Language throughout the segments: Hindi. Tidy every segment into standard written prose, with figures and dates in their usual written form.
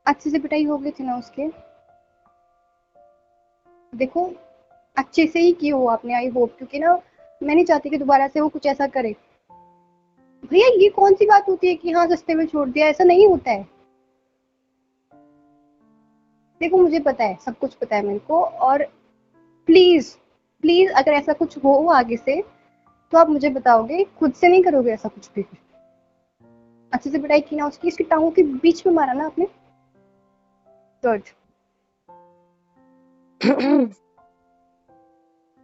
अच्छे से पिटाई हो गई थी ना उसके? देखो, अच्छे से ही की हो आपने, आई होप, क्योंकि ना मैं नहीं चाहती कि दोबारा से वो कुछ ऐसा करे। भैया ये कौन सी बात होती है कि हाँ सस्ते में छोड़ दिया, ऐसा नहीं होता है। देखो मुझे पता है, सब कुछ पता है मेरे को, और प्लीज प्लीज अगर ऐसा कुछ हो आगे से तो आप मुझे बताओगे, खुद से नहीं करोगे ऐसा कुछ भी। अच्छे से पिटाई की ना उसकी, इसकी टांगों के बीच में मारा ना आपने, दर्द।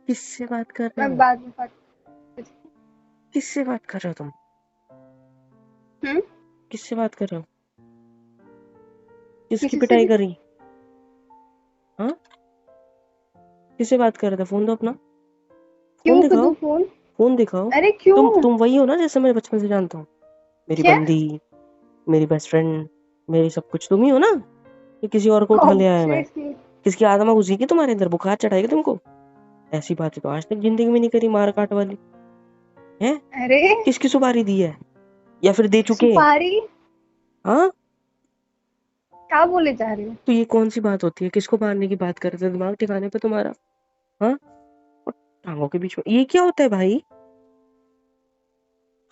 किससे बात कर रहे मैं हो? बाद में बात। किससे बात कर रहे हो तुम? हम्म। किससे बात कर रहे हो? किसकी किसी से पिटाई भी। करी? हाँ, किससे बात कर रहे थे? फोन दो अपना, फोन क्यों दिखाओ, कदू फोन? फोन दिखाओ। अरे क्यों? तुम वही हो ना जैसे मैं बचपन से जानता हूँ। मेरी क्या? बंदी, मेरी बेस्ट फ्रेंड, मेरी सब कुछ तुम ही हो ना? ये किसी और को उठा ले आया मैं? ऑब्वियसली। किसकी आत्मा घुसी की तुम्हारे अंदर? बुखार चढ़ाएगी तुमको? ऐसी बातें तो आज तक जिंदगी में नहीं करी, मार काट वाली है। अरे किसकी सुपारी दी है या फिर दे चुके हैं? सुपारी? हाँ, क्या बोले जा रहे हो? तो ये कौन सी बात होती है? किसको मारने की बात कर रहे थे? दिमाग ठिकाने पे तुम्हारा? हाँ, और टांगों के बीच में ये क्या होता है भाई?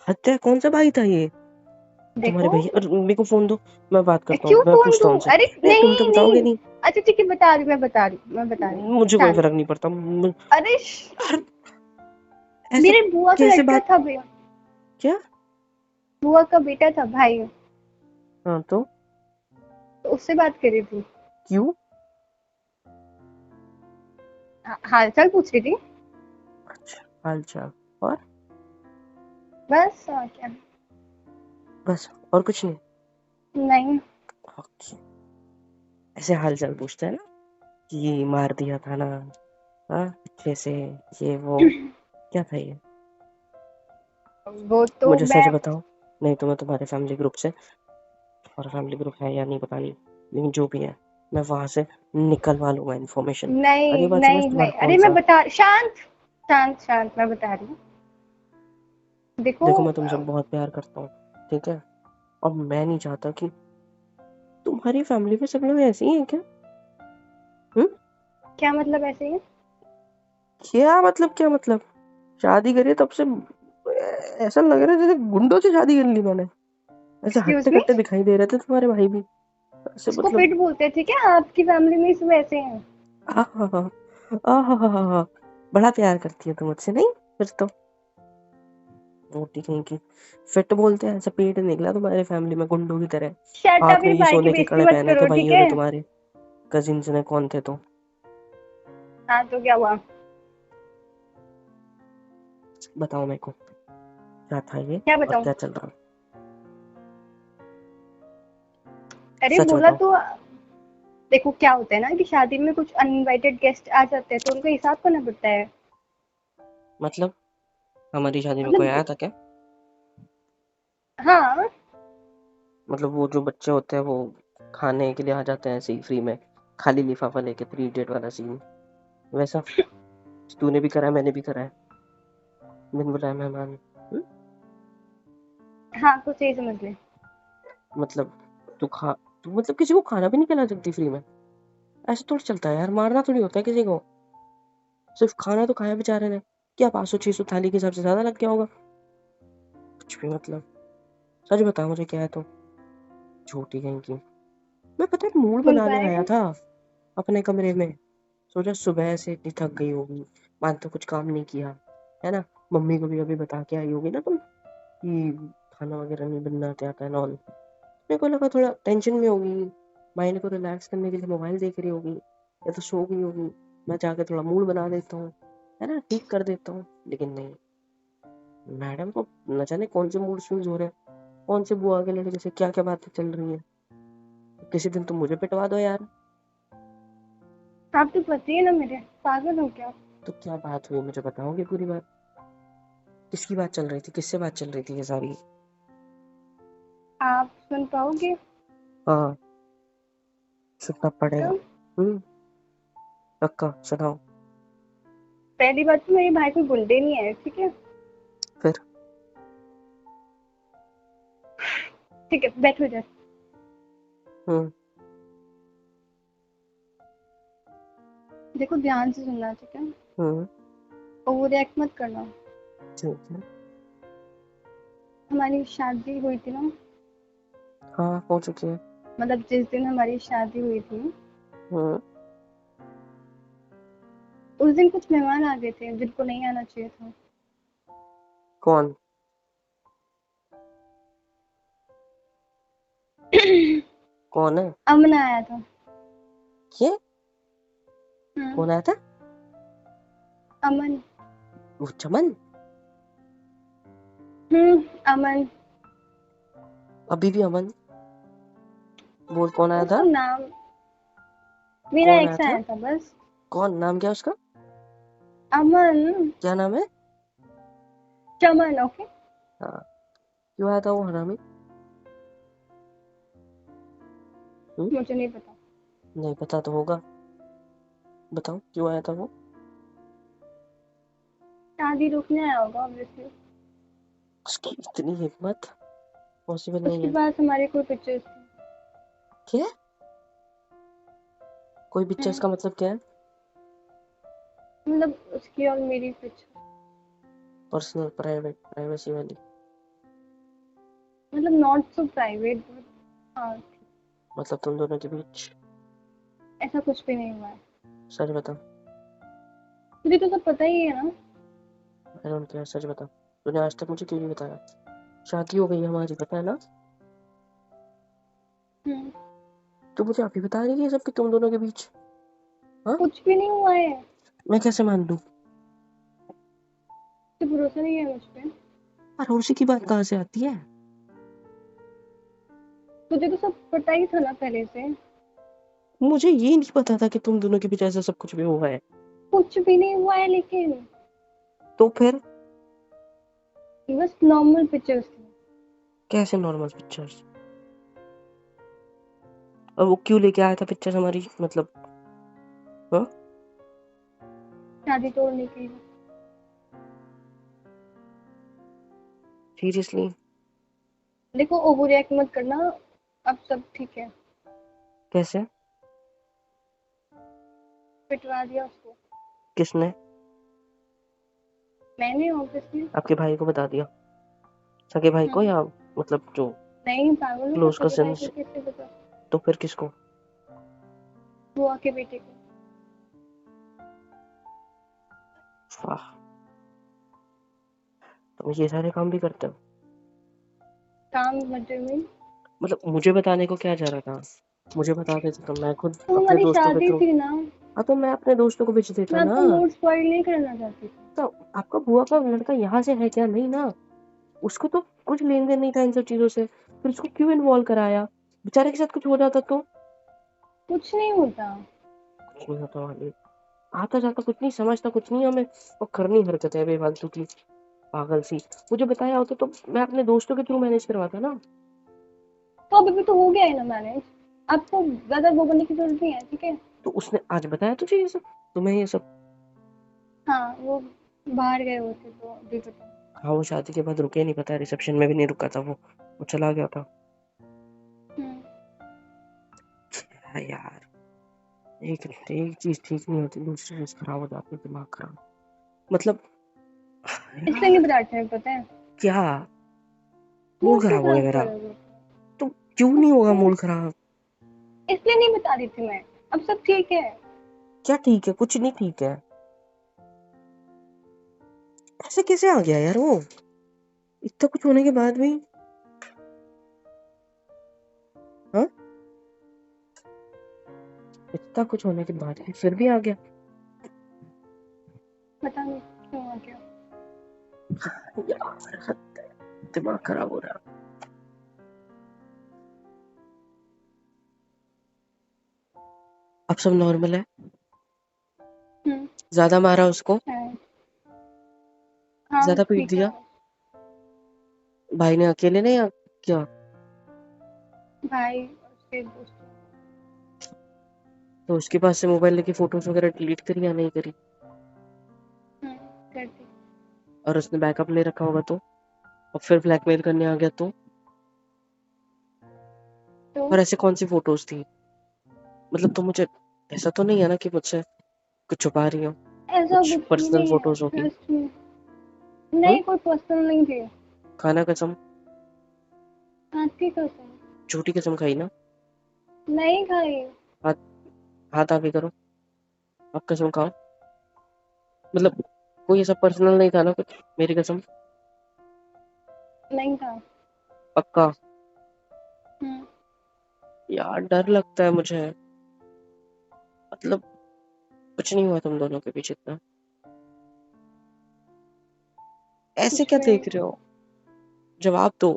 हत्या, कौन सा भाई था ये? तुम्हारे देखो। भैया, और मेरे को फोन दो, मैं बात करता हूँ, क्यों मैं फोन पूछता हूँ दूं? उनसे। अरे नहीं, तुम तो नहीं बताओगे नहीं। नहीं। अच्छा ठीक है, बता रही, मैं बता रही हूँ, मुझे कोई शांत। फर्क नहीं पड़ता। अरे हर ऐसे मेरे बुआ का कैसे लड़का बात? था भैया। क्या? बुआ का बेटा था भाई। हाँ तो तो उससे बात करी थी। क्यों? हाल चाल पूछ रही थी। अच्छा, हाल चाल। और बस और क्या। बस, और कुछ नहीं? नहीं। ओके। ऐसे हाल चाल पूछते हैं ना कि ये मार दिया था ना, हाँ अच्छे से, ये वो, क्या था ये? वो तो मुझे सच मैं। बताओ, नहीं तो मैं तुम्हारे फैमिली ग्रुप से, और फैमिली ग्रुप है या नहीं पता नहीं, लेकिन जो भी है मैं वहां से निकलवा लूंगा इन्फॉर्मेशन। और नहीं ये बात समझ, नहीं नहीं, तुम्हारा अरे कौन मैं सा, बता, शांत शांत शांत, मैं बता रही हूँ। देखो देखो मैं तुमसे बहुत प्यार करता हूँ, ठीक है, और मैं नहीं चाहता कि तुम्हारी फैमिली में सब लोग ऐसे ही हैं क्या? हम्म? क्या मतलब ऐसे ही? क्या मतलब, क्या मतलब? शादी करी तब से ऐसा लग रहा है जैसे गुंडों से शादी कर ली मैंने। ऐसे एक्सक्यूज हट्टे मी। कट्टे दिखाई दे रहे थे तुम्हारे भाई भी, ऐसे इसको मतलब। फिट बोलते थे क्या? आपकी फैमिली में सब ऐसे हैं? आहा, आहा, बड़ा प्यार करती है तुम मुझसे, नहीं? फिर तो रोटी कहीं की फिट बोलते हैं, ऐसा पेट निकला तुम्हारे फैमिली में गुंडों की तरह। शट अप, हाथ में मेरे ये भाई की सोने के बेइज्जती कड़े मत पहने थे करो, ठीक भाइयों है? ने तुम्हारे, कजिन्स ने, कौन थे तो? हाँ तो क्या हुआ? बताओ मेरे को, क्या था ये क्या और बताऊं? क्या चल रहा? अरे सच बोला बताओ। तो। देखो क्या होता है ना कि शादी में कुछ अनइनवाइटेड गेस्ट आ जाते हैं तो उनका हिसाब करना पड़ता है। मतलब हमारी शादी में कोई मतलब। आया था क्या? हाँ। मतलब वो जो बच्चे होते हैं वो खाने के लिए आ जाते हैं ऐसे ही फ्री में, खाली लिफाफा लेके, 3 इडियट वाला सीन वैसा? तूने भी करा है, मैंने भी करा है, बिन बुलाए मेहमान। हाँ कुछ यही समझ ले। मतलब तू मतलब किसी को खाना भी नहीं खिला सकती फ्री में? ऐसे थोड़ी चलता है यार, मारना थोड़ी होता है किसी को। सिर्फ खाना तो खाया बेचारे ने, क्या 500-600 थाली के हिसाब से ज्यादा लग गया होगा? कुछ भी मतलब। सच बता मुझे, क्या है तो? झूठी कहीं की। मैं पता है मूड सुन बनाने आया पाएगा। था अपने कमरे में, सोचा सुबह से इतनी थक गई होगी, मान तो कुछ काम नहीं किया, है ना? मम्मी को भी अभी बता के आई होगी ना तुम कि खाना वगैरह नहीं बनना आता है नॉल। मेरे को लगा थोड़ा टेंशन में होगी, माइंड को रिलैक्स करने के लिए मोबाइल देख रही होगी, या तो सो गई होगी। मैं जाके थोड़ा मूड बना देता हूँ, है ना, ठीक कर देता हूँ। लेकिन नहीं, मैडम को न जाने कौन से मूड स्विंग्स हो रहे हैं, कौन से बुआ के लड़के से क्या क्या बातें चल रही है। किसी दिन तुम मुझे पिटवा दो यार। आप तो पति है ना मेरे, पागल हो क्या? तो क्या बात हुई, मुझे बताओगे पूरी बात? किसकी बात चल रही थी, किससे बात चल रही थी ये सारी? आप सुन पाओगे? हाँ, सुनना पड़ेगा। तो पक्का सुनाओ। पहली बात तो मेरे भाई कोई गुंडे नहीं है, ठीक है? फिर? ठीक है बैठो इधर। हम्म देखो ध्यान से सुनना, ठीक है? हम्म। ओवर रिएक्ट मत करना। ठीक है। हमारी शादी हुई थी ना, हाँ, हो चुकी है। मतलब जिस दिन हमारी शादी हुई थी, हम्म। उस दिन कुछ मेहमान आ गए थे जिनको नहीं आना चाहिए था। कौन? कौन है? अमन आया था। ये हम्म। कौन आया था? अमन। वो चमन? अमन। अभी भी अमन? बोल, कौन आया था? उसका नाम, मेरा कौन आया एक्स था? आया था बस। कौन? नाम क्या उसका? अमन। क्या नाम है? चमन, ओके। हाँ। क्यों आया था वो हरामी? मुझे नहीं पता। नहीं पता तो होगा। बताओ क्यों आया था वो? शादी रोकने आया होगा ऑब्वियसली। उसकी इतनी हिम्मत! पॉसिबल नहीं उसके है। पास हमारी कोई पिक्चर्स थी। क्या? कोई पिक्चर्स हम्म, का मतलब क्या है? मतलब उसकी और मेरी पिक्चर, पर्सनल, प्राइवेट, प्राइवेसी वाली? मतलब नॉट सो प्राइवेट। हाँ, मतलब तुम दोनों के बीच? ऐसा कुछ भी नहीं हुआ है। सच बता। तुझे तो सब पता ही है ना। आई डोंट केयर, सच बता। तूने आज तक मुझे क्यों नहीं बताया? शादी हो गई है हमारी, पता है ना? हम्म, तू मुझे अभी बता रही है ये सब कि तुम दोनों के बीच? हाँ? कुछ भी नहीं हुआ है। मैं कैसे मान लूं? तो भरोसा नहीं है मुझ पे? भरोसे की बात कहाँ से आती है? तुझे तो सब पता ही था ना पहले से। मुझे ये नहीं पता था कि तुम दोनों के बीच ऐसा सब कुछ भी हुआ है। कुछ भी नहीं हुआ है लेकिन, तो फिर? बस नॉर्मल पिक्चर्स थी। कैसे नॉर्मल पिक्चर्स? और वो क्यों लेके आया था पिक्चर्स हमारी, मतलब? हाँ? शादी तोड़ने की। सीरियसली? देखो ओवर रिएक्ट मत करना, अब सब ठीक है। कैसे? पिटवा दिया उसको। किसने? मैंने ऑब्वियसली। आपके भाई को बता दिया? सगे भाई को, हम्म, या मतलब जो नहीं पागल हो क्या, क्लोज सगे भाई कजिन? को कैसे पता? तो फिर किसको? बुआ के बेटे को। वाह! तुम ये सारे काम भी करते हो? काम मर्डर में। मतलब मुझे बताने को क्या जा रहा था? मुझे बता देते तो मैं खुद तो अपने हमारी दोस्तों के शादी थ्रू। थी ना, हाँ, तो मैं अपने दोस्तों को भेज देता मैं ना। आपका मूड स्पॉइल नहीं करना चाहती थी। तो आपका बुआ का लड़का यहाँ से है क्या? नहीं ना। उसको तो कुछ लेन देन नहीं था इन सब चीजों से, फिर उसको क्यों इन्वॉल्व कराया? बेचारे के साथ कुछ हो जाता तो? कुछ नहीं होता। कुछ नहीं होता वाली। आता जाता कुछ नहीं, समझता कुछ नहीं हमें। और करनी हरकत है बेफालतू की, पागल सी। मुझे बताया होता तो मैं अपने दोस्तों के थ्रू मैनेज करवाता ना। तो अभी तो हो गया है ना मैनेज। आपको ज्यादा वो करने की जरूरत नहीं है, ठीक है? तो उसने आज बताया तुझे ये सब? तुम्हें ये सब? हाँ, वो बाहर गए होते तो अभी पता। हाँ, वो शादी के बाद रुके नहीं, पता है, रिसेप्शन में भी नहीं रुका था वो चला गया था। हम्म, हाँ यार, एक एक चीज ठीक नहीं होती दूसरी चीज खराब हो जाती है, दिमाग खराब। मतलब इसलिए नहीं यार, बताते हैं, पता है? क्या? मूड मूड क्यों खराब हो गया खराब मेरा। करोगे? तो क्यों नहीं होगा मूड खराब? इसलिए नहीं बता रही थी मैं। अब सब ठीक है। क्या ठीक है? कुछ नहीं ठीक है। ऐसे कैसे आ गया यार वो, इतना कुछ होने के बाद भी? हाँ, इतना कुछ होने के बाद भी फिर भी आ गया। पता नहीं क्यों आ गया। यार हद है, दिमाग खराब हो रहा है। अब सब नॉर्मल है? हम्म, ज्यादा मारा उसको? शायद। हाँ ज्यादा पीट ठीक है। दिया? भाई ने अकेले ने, या क्या? भाई और उसके दोस्तों। तो उसके पास से मोबाइल लेके फोटोज वगैरह डिलीट करी या नहीं करी? हम्म, कर दी। और उसने बैकअप ले रखा होगा तो? और फिर ब्लैकमेल करने आ गया तो? तो और ऐसे कौन सी फोटोज थी? मतलब तुम मुझे, ऐसा तो नहीं है ना कि मुझसे कुछ छुपा रही हो? ऐसा कुछ कुछ भी पर्सनल नहीं है, फोटोज होगी? Trust me. नहीं, कोई पर्सनल नहीं थे। खाना कसम, आपकी कसम। झूठी कसम खाई ना? नहीं खाई। हाथ हाथ आगे करो, अब कसम खाओ। मतलब कोई ऐसा पर्सनल नहीं था ना कुछ? मेरी कसम। नहीं था। पक्का? हम्म। यार डर लगता है मुझे, मतलब कुछ नहीं हुआ तुम दोनों के बीच इतना? ऐसे कुछ क्या नहीं। देख रहे हो? जवाब दो।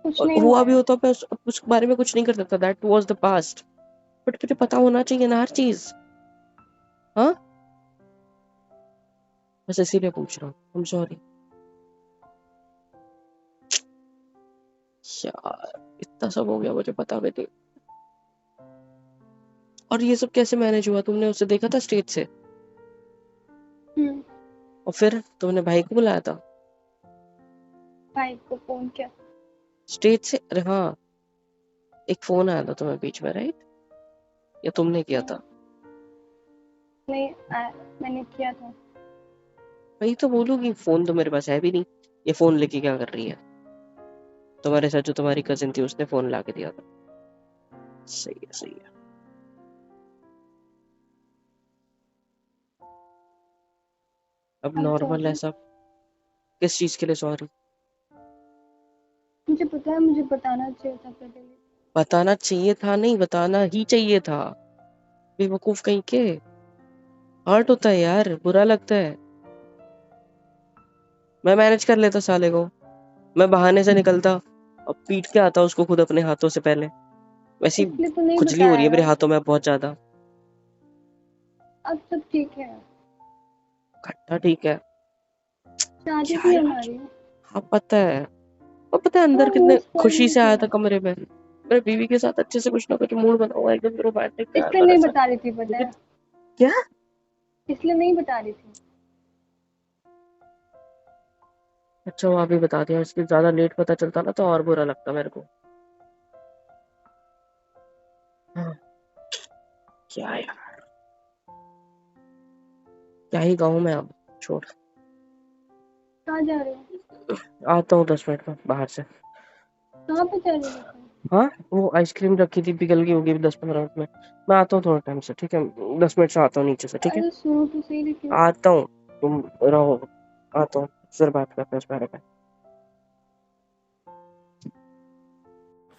कुछ और नहीं हुआ हुआ भी है। होता मैं उस बारे में कुछ नहीं कर सकता, that was the past. But मुझे पता होना चाहिए ना हर चीज। हाँ, बस इसीलिए पूछ रहा हूँ। आई एम सॉरी यार, इतना सब हो गया मुझे पता भी नहीं। और ये सब कैसे मैनेज हुआ? तुमने उसे देखा था स्टेज से? हम्म। और फिर तुमने भाई को बुलाया था भाई को फोन किया। स्टेज से? अरे हाँ, एक फोन आया था तुम्हें बीच में, राइट? या तुमने किया था? नहीं, मैंने किया था। वही तो बोलूंगी, फोन तो मेरे पास है भी नहीं। ये फोन लेके क्या कर रही है? तुम्हारे साथ जो तुम्हारी कजिन थी उसने फोन ला के दिया था। सही है, सही है। अब I'm नॉर्मल sorry। ऐसा किस चीज के लिए सॉरी? मुझे पता है, मुझे बताना चाहिए था पहले। बताना चाहिए था नहीं, बताना ही चाहिए था। बेवकूफ कहीं के। हर्ट होता है यार, बुरा लगता है। मैं मैनेज कर लेता साले को, मैं बहाने से निकलता और पीट के आता उसको खुद अपने हाथों से पहले। वैसी इसलिए तो नहीं खुजली हो रही बताया है मेरे ना। हाथों में बहुत ज्यादा। अब सब ठीक है। खट्टा ठीक है? शादी क्या थी यार। हमारी। हाँ पता है। और पता है तो अंदर मूड कितने स्पॉइल खुशी नहीं से आया था किया। कमरे में। मेरे बीवी के साथ अच्छे से कुछ ना कुछ मूड बना हुआ, एकदम रोमांटिक प्यार इसलिए भरा नहीं सा। बता रही थी, पता लेकिन है। क्या? इसलिए नहीं बता रही थी। अच्छा वो अभी बता दिया, इसलिए ज्यादा लेट पता चलता ना तो और बुरा लगता मेरे को। हाँ, क्या यार, क्या ही कहूँ मैं अब। छोड़, कहाँ जा रहे हो? आता हूँ 10 मिनट में बाहर से। कहाँ पे जा रहे हो बताओ? हाँ, वो आइसक्रीम रखी थी, पिघल गई होगी 10-15 मिनट में। मैं आता हूँ थोड़ा टाइम से, ठीक है? 10 मिनट से आता हूँ नीचे से, ठीक है? अरे सुनो तो सही, लेकिन आता हूँ, तुम रहो। आता हूँ, फिर बात करते हैं इस बारे में।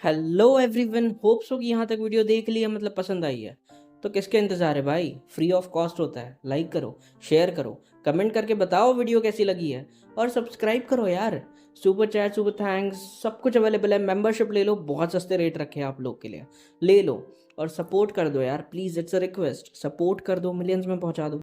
हेलो एवरीवन, होप सो कि यहाँ तक वीडियो देख लिया, मतलब पसंद आई है। तो किसके इंतज़ार है भाई, फ्री ऑफ कॉस्ट होता है। लाइक करो, शेयर करो, कमेंट करके बताओ वीडियो कैसी लगी है, और सब्सक्राइब करो यार। सुपर चैट, सुपर थैंक्स, सब कुछ अवेलेबल है। मेंबरशिप ले लो, बहुत सस्ते रेट रखे हैं आप लोग के लिए। ले लो और सपोर्ट कर दो यार, please, it's a request. Support कर दो, मिलियंस में पहुँचा दो।